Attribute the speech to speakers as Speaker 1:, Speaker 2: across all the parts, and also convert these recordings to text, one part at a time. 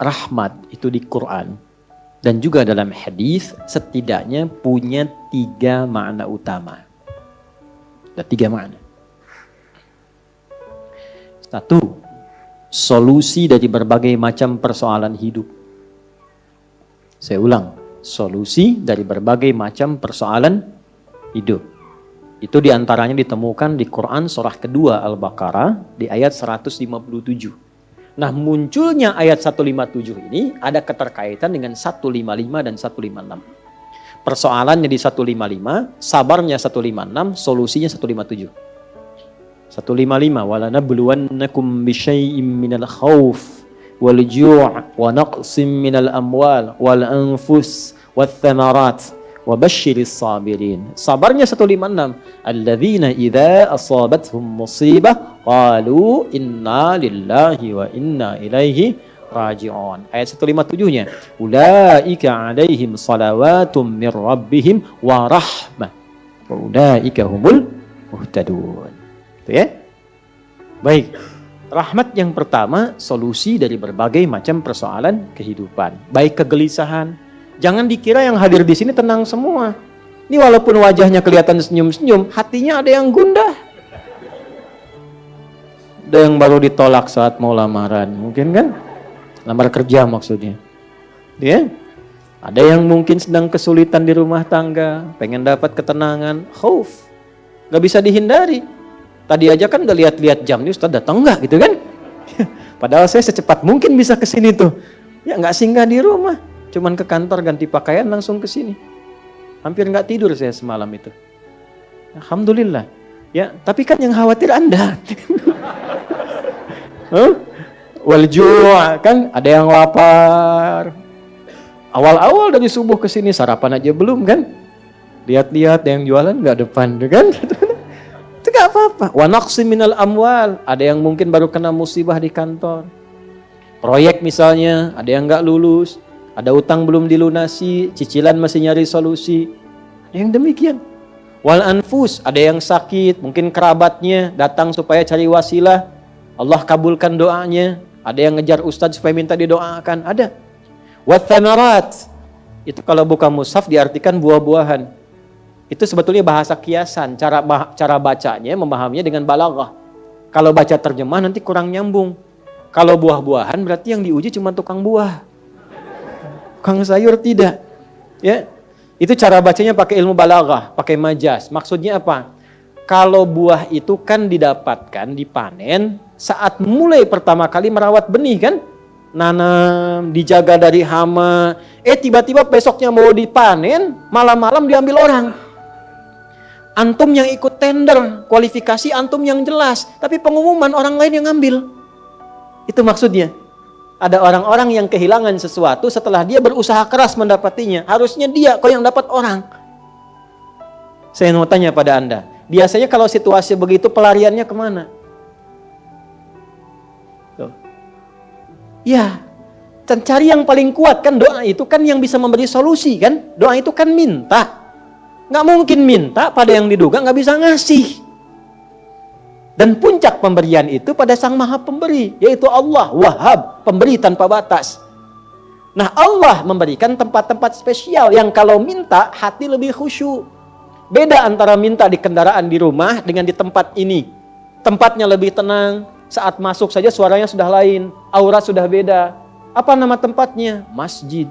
Speaker 1: rahmat itu di Quran dan juga dalam hadis setidaknya punya 3 makna utama. Ada 3 makna. 1, solusi dari berbagai macam persoalan hidup. Saya ulang, solusi dari berbagai macam persoalan hidup. Itu diantaranya ditemukan di Quran surah kedua Al-Baqarah di ayat 157. Nah, munculnya ayat 157 ini ada keterkaitan dengan 155 dan 156. Persoalannya di 155, sabarnya 156, solusinya 157. 155, wala nabluwannakum bisyai'im minal khauf wal ju' wa naqsim minal amwal wal anfus wath thamarat wa basyiris sabirin. Sabarnya 156, alladzina idza asabathum musibah qalu inna lillahi wa inna ilaihi raji'un. Ayat 157-nya, ulaika alaihim salawatum mir rabbihim wa rahmah wa ulaika humul muhtadun. Gitu ya. Baik. Rahmat yang pertama, solusi dari berbagai macam persoalan kehidupan. Baik kegelisahan. Jangan dikira yang hadir di sini tenang semua. Ini walaupun wajahnya kelihatan senyum-senyum, hatinya ada yang gundah. Ada yang baru ditolak saat mau lamaran, mungkin kan? Lamar kerja maksudnya. Ya? Ada yang mungkin sedang kesulitan di rumah tangga, pengen dapat ketenangan, khauf. Gak bisa dihindari. Tadi aja kan udah lihat-lihat jam nih, Ustaz datang enggak gitu kan? Padahal saya secepat mungkin bisa ke sini tuh. Ya nggak singgah di rumah. Cuman ke kantor ganti pakaian langsung ke sini. Hampir nggak tidur saya semalam itu. Alhamdulillah. Ya, tapi kan yang khawatir Anda. Wal ju' kan ada yang lapar. Awal-awal dari subuh ke sini sarapan aja belum kan? Lihat-lihat yang jualan nggak depan kan? Itu nggak apa-apa. Wa naqsim minal amwal, ada yang mungkin baru kena musibah di kantor. Proyek misalnya, ada yang nggak lulus. Ada utang belum dilunasi, cicilan masih nyari solusi. Yang demikian. Wal anfus, ada yang sakit, mungkin kerabatnya datang supaya cari wasilah. Allah kabulkan doanya. Ada yang ngejar ustadz supaya minta didoakan. Ada. Wat thamarat, itu kalau buka mushaf diartikan buah-buahan. Itu sebetulnya bahasa kiasan. Cara bacanya, memahaminya dengan balaghah. Kalau baca terjemah nanti kurang nyambung. Kalau buah-buahan berarti yang diuji cuma tukang buah. Tukang sayur tidak. Ya. Itu cara bacanya pakai ilmu balaghah, pakai majaz. Maksudnya apa? Kalau buah itu kan didapatkan, dipanen saat mulai pertama kali merawat benih kan? Nanam, dijaga dari hama. Tiba-tiba besoknya mau dipanen, malam-malam diambil orang. Antum yang ikut tender, kualifikasi antum yang jelas, tapi pengumuman orang lain yang ngambil. Itu maksudnya. Ada orang-orang yang kehilangan sesuatu setelah dia berusaha keras mendapatinya. Harusnya dia kok yang dapat orang. Saya mau tanya pada Anda, biasanya kalau situasi begitu pelariannya kemana? Tuh. Ya, cari yang paling kuat kan, doa itu kan yang bisa memberi solusi kan. Doa itu kan minta. Nggak mungkin minta pada yang diduga nggak bisa ngasih. Dan puncak pemberian itu pada Sang Maha Pemberi, yaitu Allah, Wahhab, pemberi tanpa batas. Nah, Allah memberikan tempat-tempat spesial yang kalau minta hati lebih khusyuk. Beda antara minta di kendaraan di rumah dengan di tempat ini. Tempatnya lebih tenang, saat masuk saja suaranya sudah lain, aura sudah beda. Apa nama tempatnya? Masjid.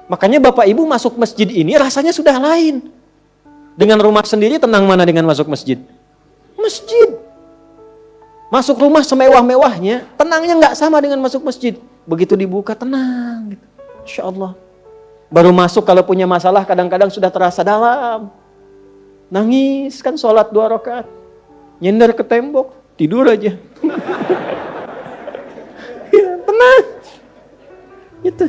Speaker 1: Makanya Bapak Ibu masuk masjid ini rasanya sudah lain. Dengan rumah sendiri tenang mana dengan masuk masjid? Masjid. Masuk rumah semewah-mewahnya, tenangnya nggak sama dengan masuk masjid. Begitu dibuka tenang gitu. Insya Allah. Baru masuk kalau punya masalah kadang-kadang sudah terasa dalam. Nangis kan sholat 2 rakaat. Nyender ke tembok, tidur aja. Ya, tenang. Gitu.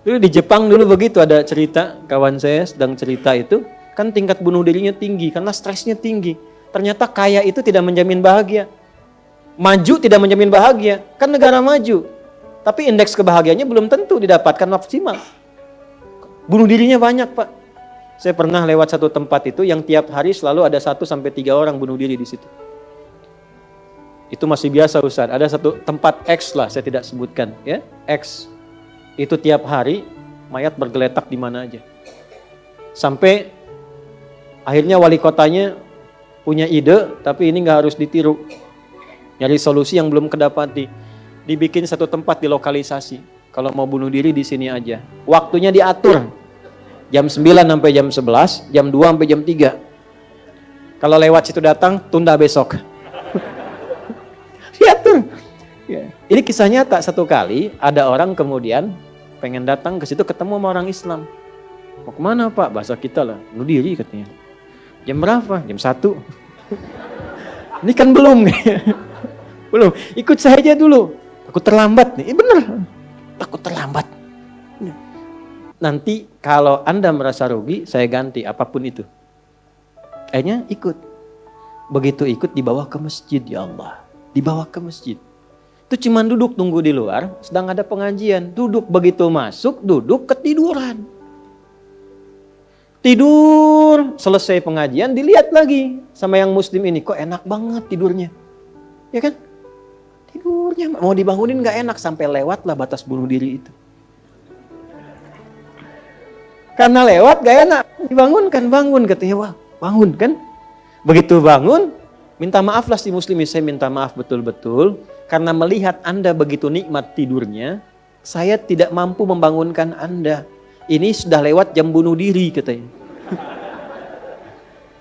Speaker 1: Dulu di Jepang dulu begitu, ada cerita, kawan saya sedang cerita itu, kan tingkat bunuh dirinya tinggi karena stresnya tinggi. Ternyata kaya itu tidak menjamin bahagia. Maju tidak menjamin bahagia. Kan negara maju. Tapi indeks kebahagiaannya belum tentu didapatkan maksimal. Bunuh dirinya banyak, Pak. Saya pernah lewat satu tempat itu yang tiap hari selalu ada 1-3 orang bunuh diri di situ. Itu masih biasa Ustaz. Ada satu tempat X lah, saya tidak sebutkan ya. X. Itu tiap hari mayat bergeletak di mana aja. Sampai akhirnya wali kotanya punya ide, tapi ini nggak harus ditiru. Nyari solusi yang belum kedapati. Dibikin satu tempat di lokalisasi. Kalau mau bunuh diri di sini aja. Waktunya diatur. Jam 9 sampai jam 11, jam 2 sampai jam 3. Kalau lewat situ datang, tunda besok. Diatur. Ya. Ini kisah nyata. Satu kali ada orang kemudian pengen datang ke situ ketemu sama orang Islam. Mau kemana Pak? Bahasa kita lah. Bunuh diri katanya. Jam berapa? Jam 1. Ini kan belum. Belum. Ikut saya aja dulu. Takut terlambat nih. Bener. Takut terlambat. Nanti kalau Anda merasa rugi, saya ganti apapun itu. Akhirnya ikut. Begitu ikut dibawa ke masjid, ya Allah. Dibawa ke masjid. Itu cuman duduk tunggu di luar, sedang ada pengajian. Duduk, begitu masuk, duduk ketiduran. Tidur, selesai pengajian, dilihat lagi sama yang muslim ini. Kok enak banget tidurnya. Ya kan? Tidurnya, mau dibangunin gak enak. Sampai lewat lah batas bunuh diri itu. Karena lewat gak enak. Dibangunkan, bangun. Katanya, wah bangun kan. Begitu bangun, minta maaf lah si muslim. Saya minta maaf betul-betul. Karena melihat Anda begitu nikmat tidurnya, saya tidak mampu membangunkan Anda. Ini sudah lewat jam bunuh diri katanya.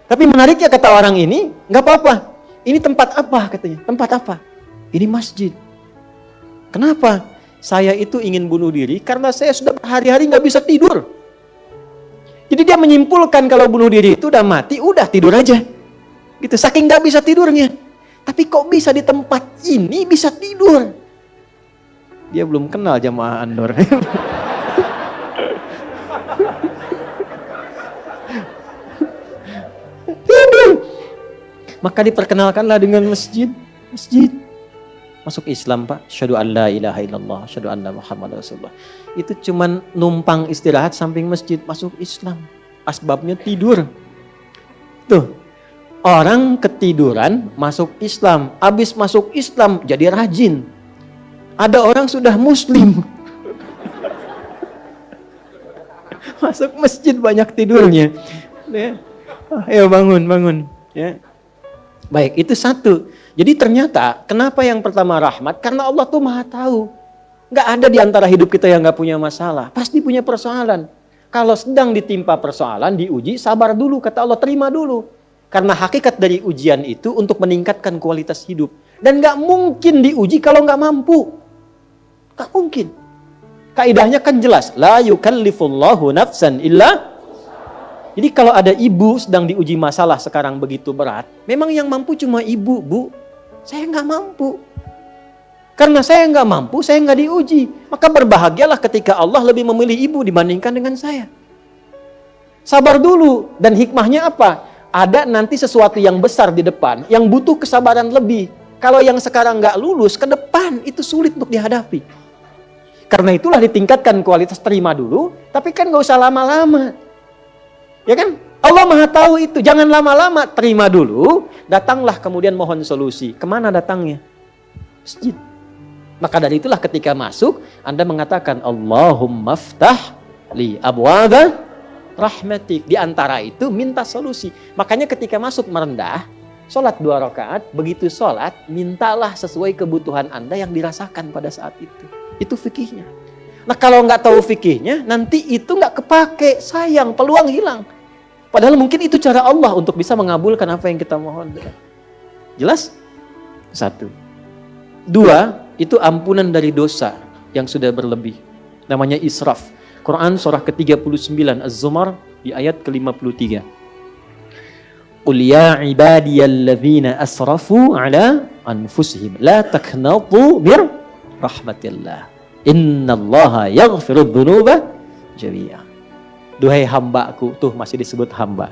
Speaker 1: Tapi menariknya kata orang ini, gak apa-apa. Ini tempat apa katanya? Tempat apa? Ini masjid. Kenapa? Saya itu ingin bunuh diri karena saya sudah berhari-hari gak bisa tidur. Jadi dia menyimpulkan kalau bunuh diri itu udah mati, udah tidur aja. Gitu, saking gak bisa tidurnya. Tapi kok bisa di tempat ini bisa tidur? Dia belum kenal jamaah An-Nur. Tidur. Maka diperkenalkanlah dengan masjid. Masjid. Masuk Islam Pak. Asyhadu an la ilaha illallah, asyhadu anna Muhammadar Rasulullah. Itu cuman numpang istirahat samping masjid, masuk Islam. Asbabnya tidur. Tuh. Orang ketiduran masuk Islam. Habis masuk Islam jadi rajin. Ada orang sudah muslim. Masuk masjid banyak tidurnya. Ya. Ayo bangun. Ya. Baik, itu satu. Jadi ternyata kenapa yang pertama rahmat? Karena Allah tuh maha tahu. Gak ada di antara hidup kita yang gak punya masalah. Pasti punya persoalan. Kalau sedang ditimpa persoalan, diuji, sabar dulu. Kata Allah, terima dulu. Karena hakikat dari ujian itu untuk meningkatkan kualitas hidup. Dan gak mungkin diuji kalau gak mampu. Gak mungkin. Kaidahnya kan jelas. La yukallifullahu nafsan illa. Jadi kalau ada ibu sedang diuji masalah sekarang begitu berat. Memang yang mampu cuma ibu, Bu. Saya gak mampu. Karena saya nggak mampu, saya nggak diuji. Maka berbahagialah ketika Allah lebih memilih ibu dibandingkan dengan saya. Sabar dulu. Dan hikmahnya apa? Ada nanti sesuatu yang besar di depan, yang butuh kesabaran lebih. Kalau yang sekarang nggak lulus, ke depan itu sulit untuk dihadapi. Karena itulah ditingkatkan kualitas terima dulu, tapi kan nggak usah lama-lama. Ya kan? Allah maha tahu itu. Jangan lama-lama, terima dulu. Datanglah kemudian mohon solusi. Kemana datangnya? Masjid. Maka dari itulah ketika masuk, Anda mengatakan, Allahumma ftah li abwaba rahmatik. Di antara itu, minta solusi. Makanya ketika masuk merendah, sholat 2 rakaat, begitu sholat, mintalah sesuai kebutuhan Anda yang dirasakan pada saat itu. Itu fikihnya. Nah kalau nggak tahu fikihnya, nanti itu nggak kepake, sayang, peluang hilang. Padahal mungkin itu cara Allah untuk bisa mengabulkan apa yang kita mohon. Jelas? 1. 2, itu ampunan dari dosa yang sudah berlebih. Namanya israf. Quran surah ke-39 Az-Zumar di ayat ke-53. Qul ya ibadiyalladzina asrafu ala anfusihim la taqnatu mir rahmatillah. Innallaha yaghfirudz dzunuba jami'a. Duhai hambaku, tuh masih disebut hamba.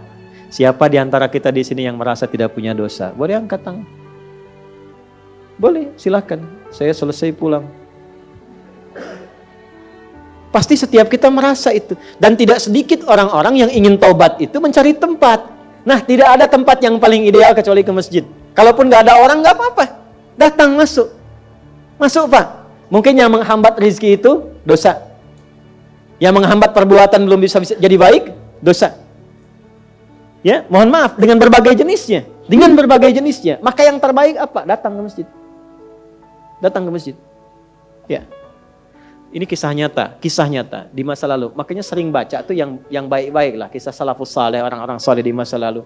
Speaker 1: Siapa di antara kita di sini yang merasa tidak punya dosa? Boleh angkat tangan. Boleh, silakan. Saya selesai pulang. Pasti setiap kita merasa itu. Dan tidak sedikit orang-orang yang ingin taubat itu mencari tempat. Nah, tidak ada tempat yang paling ideal kecuali ke masjid. Kalaupun nggak ada orang, nggak apa-apa. Datang masuk. Masuk Pak. Mungkin yang menghambat rezeki itu dosa. Yang menghambat perbuatan belum bisa jadi baik, dosa. Ya, mohon maaf dengan berbagai jenisnya. Dengan berbagai jenisnya. Maka yang terbaik apa? Datang ke masjid. Datang ke masjid. Ya. Ini kisah nyata di masa lalu. Makanya sering baca tuh yang baik-baik lah, kisah salafus saleh, orang-orang saleh di masa lalu.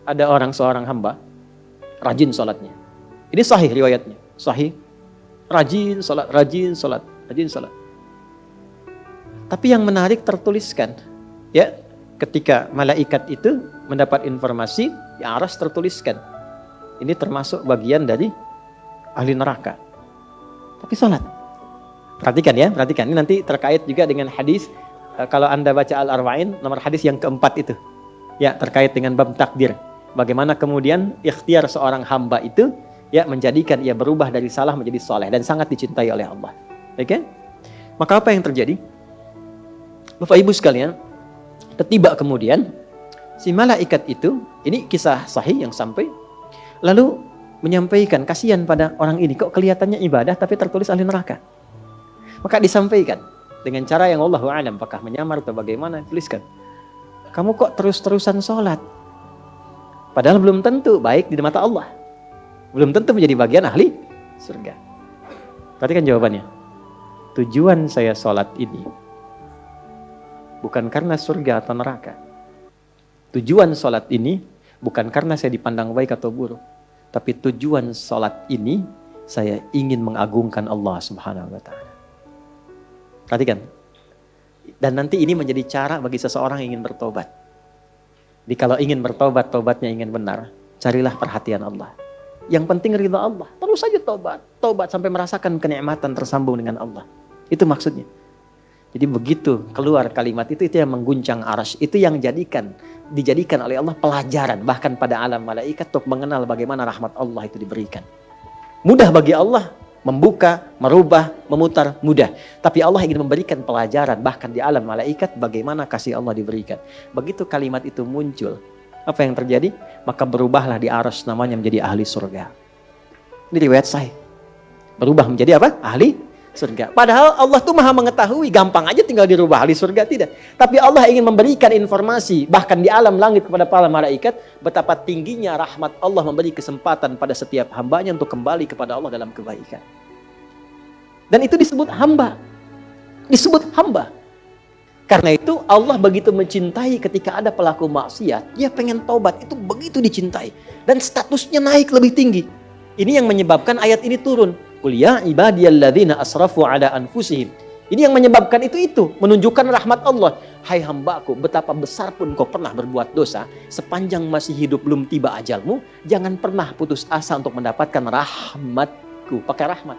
Speaker 1: Ada seorang hamba rajin salatnya. Ini sahih riwayatnya, sahih. Rajin salat. Tapi yang menarik tertuliskan, ya, ketika malaikat itu mendapat informasi, di aras tertuliskan. Ini termasuk bagian dari ahli neraka. Tapi salat. Perhatikan. Ini nanti terkait juga dengan hadis, kalau Anda baca Al-Arba'in, nomor hadis yang keempat itu. Ya, terkait dengan bab takdir. Bagaimana kemudian ikhtiar seorang hamba itu, ya, menjadikan ia berubah dari salah menjadi soleh. Dan sangat dicintai oleh Allah. Oke? Maka apa yang terjadi? Bapak Ibu sekalian, tiba kemudian, si malaikat itu, ini kisah sahih yang sampai, lalu menyampaikan, kasihan pada orang ini, kok kelihatannya ibadah tapi tertulis ahli neraka. Maka disampaikan dengan cara yang Allahu a'lam, apakah menyamar atau bagaimana, tuliskan. Kamu kok terus-terusan sholat? Padahal belum tentu baik di mata Allah. Belum tentu menjadi bagian ahli surga. Perhatikan jawabannya. Tujuan saya sholat ini bukan karena surga atau neraka. Tujuan sholat ini bukan karena saya dipandang baik atau buruk. Tapi tujuan sholat ini, saya ingin mengagungkan Allah Subhanahu wa ta'ala. Perhatikan. Dan nanti ini menjadi cara bagi seseorang yang ingin bertobat. Jadi kalau ingin bertobat, tobatnya ingin benar, carilah perhatian Allah. Yang penting ridha Allah. Terus saja tobat. Tobat sampai merasakan kenikmatan tersambung dengan Allah. Itu maksudnya. Jadi begitu keluar kalimat itu yang mengguncang arsy. Itu yang dijadikan oleh Allah pelajaran. Bahkan pada alam malaikat untuk mengenal bagaimana rahmat Allah itu diberikan. Mudah bagi Allah membuka, merubah, memutar, mudah. Tapi Allah ingin memberikan pelajaran bahkan di alam malaikat bagaimana kasih Allah diberikan. Begitu kalimat itu muncul, apa yang terjadi? Maka berubahlah di arsy namanya menjadi ahli surga. Ini riwayat sahih. Berubah menjadi apa? Ahli surga. Padahal Allah tuh maha mengetahui, gampang aja tinggal dirubah ahli surga, tidak. Tapi Allah ingin memberikan informasi bahkan di alam langit kepada para malaikat betapa tingginya rahmat Allah memberi kesempatan pada setiap hambanya untuk kembali kepada Allah dalam kebaikan. Dan itu disebut hamba. Disebut hamba. Karena itu Allah begitu mencintai ketika ada pelaku maksiat, dia pengen taubat, itu begitu dicintai. Dan statusnya naik lebih tinggi. Ini yang menyebabkan ayat ini turun. Qul ya ibadiyalladzina asrafu ala anfusihim. Ini yang menyebabkan itu menunjukkan rahmat Allah. Hai hambaku, betapa besar pun kau pernah berbuat dosa, sepanjang masih hidup belum tiba ajalmu, jangan pernah putus asa untuk mendapatkan rahmatku. Pakai rahmat.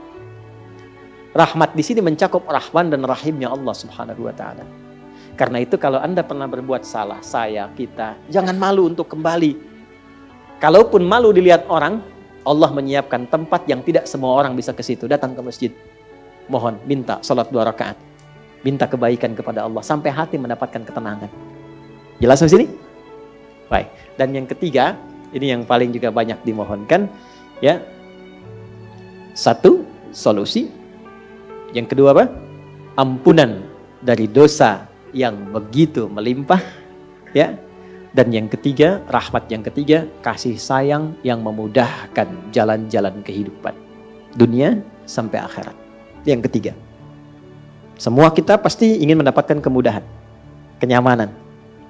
Speaker 1: Rahmat di sini mencakup Rahman dan Rahimnya Allah Subhanahu wa taala. Karena itu kalau Anda pernah berbuat salah, kita, jangan malu untuk kembali. Kalaupun malu dilihat orang, Allah menyiapkan tempat yang tidak semua orang bisa ke situ. Datang ke masjid. Mohon, minta salat 2 rakaat. Minta kebaikan kepada Allah sampai hati mendapatkan ketenangan. Jelas di sini? Baik. Dan yang ketiga, ini yang paling juga banyak dimohonkan, ya. 1, solusi. Yang kedua apa? Ampunan dari dosa yang begitu melimpah, ya. Dan yang ketiga, rahmat yang ketiga, kasih sayang yang memudahkan jalan-jalan kehidupan. Dunia sampai akhirat. Yang ketiga. Semua kita pasti ingin mendapatkan kemudahan, kenyamanan.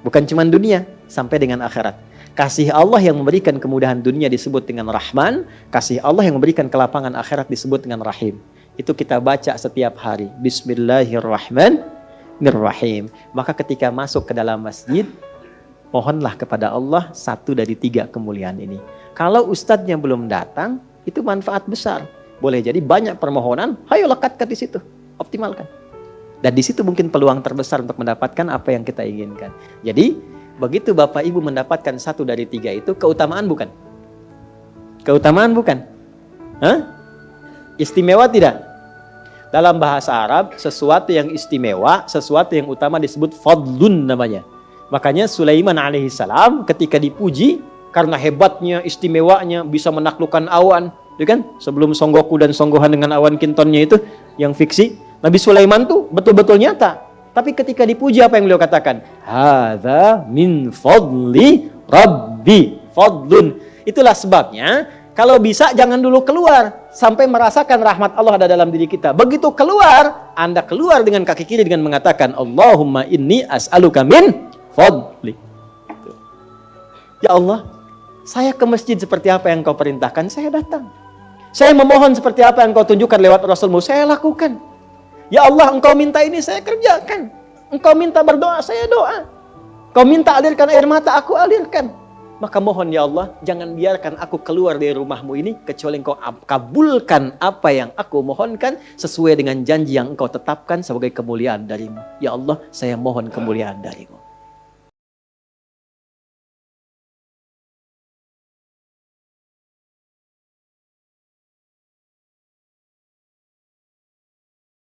Speaker 1: Bukan cuma dunia, sampai dengan akhirat. Kasih Allah yang memberikan kemudahan dunia disebut dengan Rahman. Kasih Allah yang memberikan kelapangan akhirat disebut dengan Rahim. Itu kita baca setiap hari. Bismillahirrahmanirrahim. Maka ketika masuk ke dalam masjid, mohonlah kepada Allah 1 dari 3 kemuliaan ini. Kalau ustadznya belum datang, itu manfaat besar. Boleh jadi banyak permohonan, ayo lekatkan di situ, optimalkan. Dan di situ mungkin peluang terbesar untuk mendapatkan apa yang kita inginkan. Jadi, begitu Bapak Ibu mendapatkan 1 dari 3 itu, keutamaan bukan? Keutamaan bukan? Hah? Istimewa tidak? Dalam bahasa Arab, sesuatu yang istimewa, sesuatu yang utama disebut fadlun namanya. Makanya Sulaiman alaihissalam ketika dipuji karena hebatnya, istimewanya, bisa menaklukkan awan, Ya kan? Sebelum Songgoku dan Songgohan dengan awan kintonnya itu yang fiksi, Nabi Sulaiman tuh betul-betul nyata. Tapi ketika dipuji apa yang beliau katakan? Hadza min fadli Rabbi. Fadlun. Itulah sebabnya kalau bisa jangan dulu keluar sampai merasakan rahmat Allah ada dalam diri kita. Begitu keluar, Anda keluar dengan kaki kiri dengan mengatakan Allahumma inni as'aluka min fadli. Ya Allah, saya ke masjid seperti apa yang kau perintahkan, saya datang. Saya memohon seperti apa yang kau tunjukkan lewat Rasulmu, saya lakukan. Ya Allah, engkau minta ini, saya kerjakan. Engkau minta berdoa, saya doa. Kau minta alirkan air mata, aku alirkan. Maka mohon ya Allah, jangan biarkan aku keluar dari rumahmu ini, kecuali engkau kabulkan apa yang aku mohonkan, sesuai dengan janji yang engkau tetapkan sebagai kemuliaan darimu. Ya Allah, saya mohon kemuliaan darimu.